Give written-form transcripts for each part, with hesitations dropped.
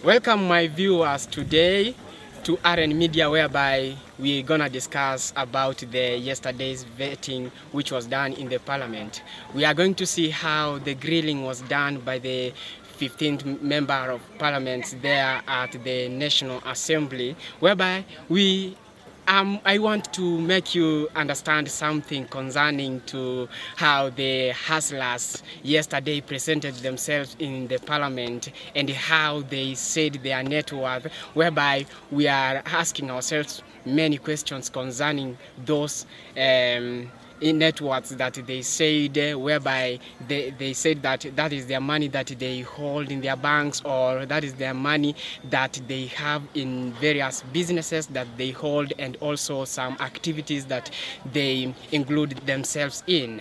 Welcome my viewers today to RN Media, whereby we're gonna discuss about the yesterday's vetting which was done in the parliament. We are going to see how the grilling was done by the 15th member of parliament there at the National Assembly, whereby I want to make you understand something concerning to how the hustlers yesterday presented themselves in the parliament and how they said their net worth, whereby we are asking ourselves many questions concerning those in networks that they said, whereby they said that that is their money that they hold in their banks, or that is their money that they have in various businesses that they hold, and also some activities that they include themselves in.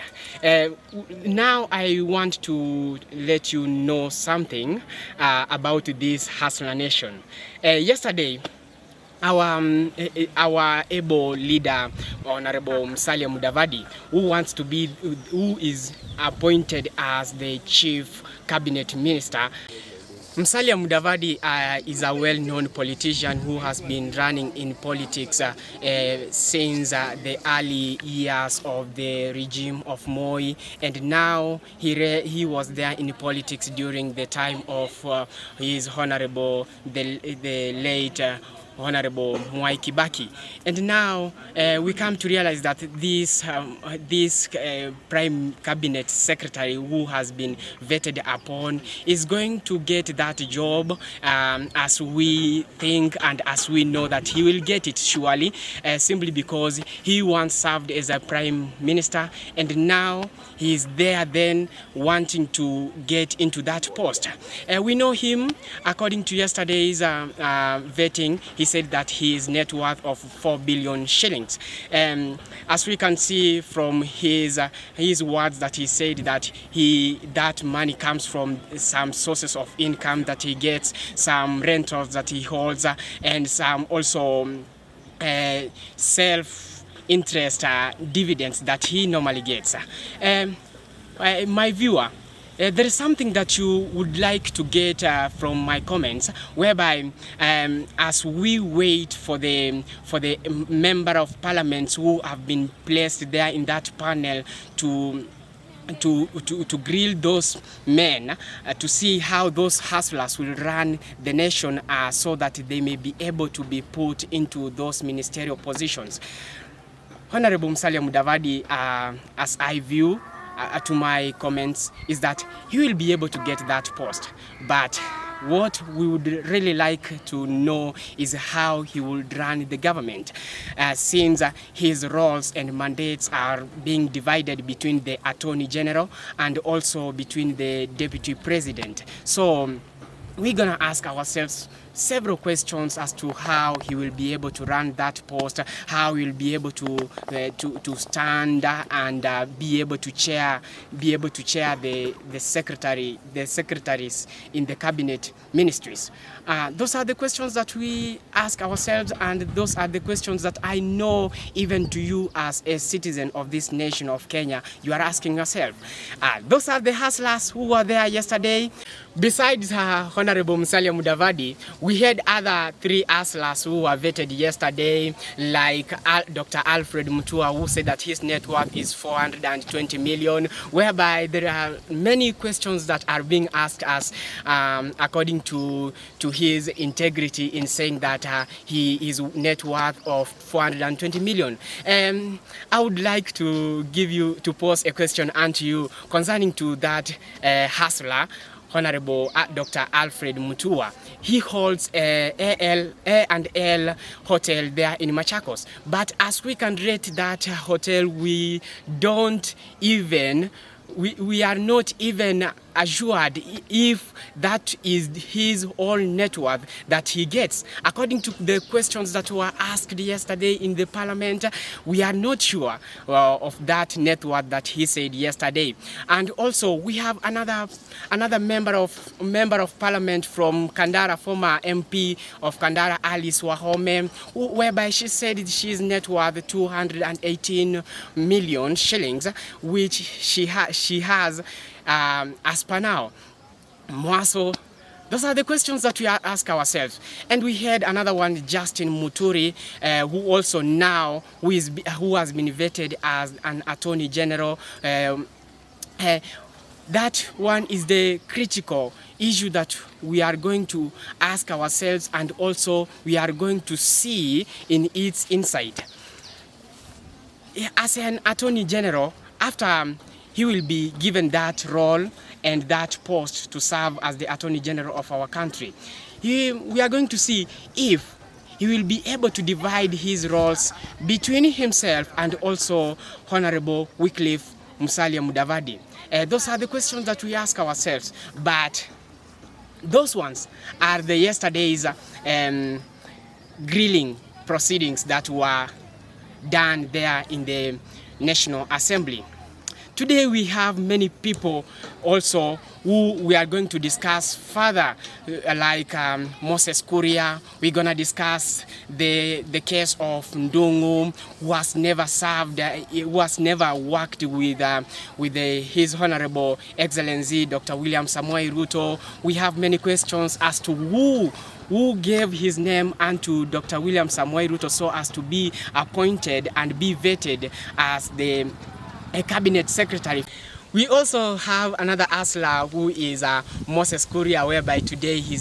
Now I want to let you know something about this Hustler Nation. Yesterday, our able leader, Honorable Musalia Mudavadi, who is appointed as the chief cabinet minister. Musalia Mudavadi is a well-known politician who has been running in politics since the early years of the regime of Moi, and now he was there in politics during the time of his honorable, the late Honorable Mwai Kibaki. And now we come to realize that this Prime Cabinet Secretary who has been vetted upon is going to get that job, as we think and as we know that he will get it surely, simply because he once served as a Prime Minister, and now he is there then wanting to get into that post. We know him, according to yesterday's vetting. He said that his net worth of 4 billion shillings. As we can see from his words, that he said that that money comes from some sources of income that he gets, some rentals that he holds, and some also self-interest dividends that he normally gets. My viewer, there is something that you would like to get from my comments, whereby as we wait for the member of parliament who have been placed there in that panel to grill those men, to see how those hustlers will run the nation, so that they may be able to be put into those ministerial positions. Honorable Musalia Mudavadi, as I view to my comments, is that he will be able to get that post, but what we would really like to know is how he will run the government, since his roles and mandates are being divided between the Attorney General and also between the Deputy President. So we're gonna ask ourselves several questions as to how he will be able to run that post, how he will be able to stand and be able to chair the secretaries in the cabinet ministries. Those are the questions that we ask ourselves, and those are the questions that I know even to you as a citizen of this nation of Kenya, you are asking yourself. Those are the hustlers who were there yesterday. Besides Honorable Musalia Mudavadi, we had other 3 hustlers who were vetted yesterday, like Dr. Alfred Mutua, who said that his net worth is 420 million, whereby there are many questions that are being asked us according to his integrity in saying that his net worth of 420 million. I would like to pose a question unto you concerning to that hustler, Honorable Dr. Alfred Mutua. He holds A&L hotel there in Machakos, but as we can rate that hotel, we are not even assured if that is his own net worth that he gets. According to the questions that were asked yesterday in the parliament, we are not sure of that net worth that he said yesterday. And also we have another member of parliament from Kandara, former MP of Kandara, Alice Wahome, whereby she said she's net worth 218 million shillings, which she has as per now. Mwaso Those are the questions that we ask ourselves. And we had another one, Justin Muturi, who also now, who has been vetted as an Attorney General. That one is the critical issue that we are going to ask ourselves, and also we are going to see in its insight. As an Attorney General, after he will be given that role and that post to serve as the Attorney General of our country, we are going to see if he will be able to divide his roles between himself and also Honorable Wycliffe Musalia Mudavadi. Those are the questions that we ask ourselves, but those ones are the yesterday's grilling proceedings that were done there in the National Assembly. Today we have many people also who we are going to discuss further, like Moses Kuria. We're going to discuss the case of Ndungu, who has never served, who has never worked with His Honorable Excellency Dr. William Samoei Ruto. We have many questions as to who gave his name unto Dr. William Samoei Ruto so as to be appointed and be vetted as the cabinet secretary. We also have another hustler who is Moses Kuria, whereby today he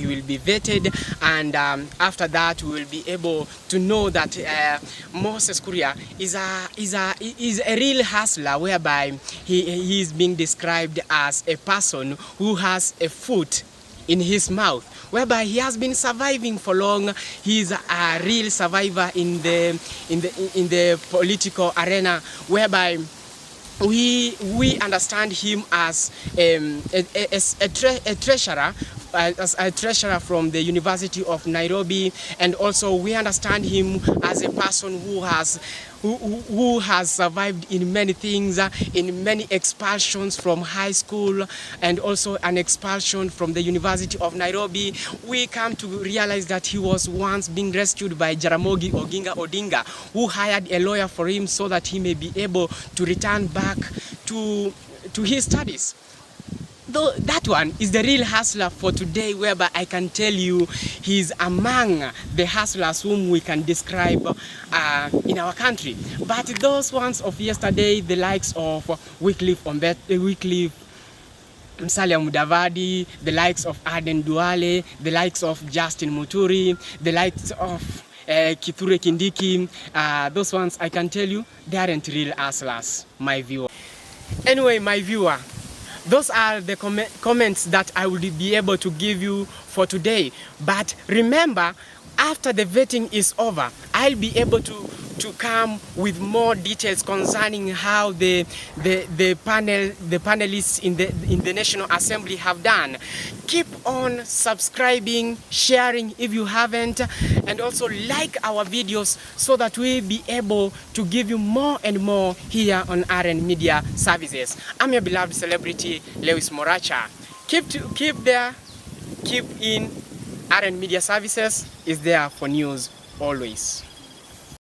will be vetted, and after that we will be able to know that Moses Kuria is a real hustler, whereby he is being described as a person who has a foot in his mouth, whereby he has been surviving for long. He is a real survivor in the political arena, whereby we understand him as a treasurer, as a treasurer from the University of Nairobi, and also we understand him as a person who has survived in many things, in many expulsions from high school, and also an expulsion from the University of Nairobi. We come to realize that he was once being rescued by Jaramogi Oginga Odinga, who hired a lawyer for him so that he may be able to return back to his studies. Though that one is the real hustler for today, whereby I can tell you he's among the hustlers whom we can describe in our country. But those ones of yesterday, the likes of Wycliffe Musalia Mudavadi, the likes of Aden Duale, the likes of Justin Muturi, the likes of Kithure Kindiki, those ones I can tell you, they aren't real hustlers, my viewer. Anyway, my viewer, those are the comments that I will be able to give you for today. But remember, after the vetting is over, I'll be able to come with more details concerning how the panelists in the National Assembly have done. Keep on subscribing, sharing if you haven't, and also like our videos so that we'll be able to give you more and more here on RN Media Services. I'm your beloved celebrity, Lewis Moracha. Keep there, keep in. RN Media Services is there for news always.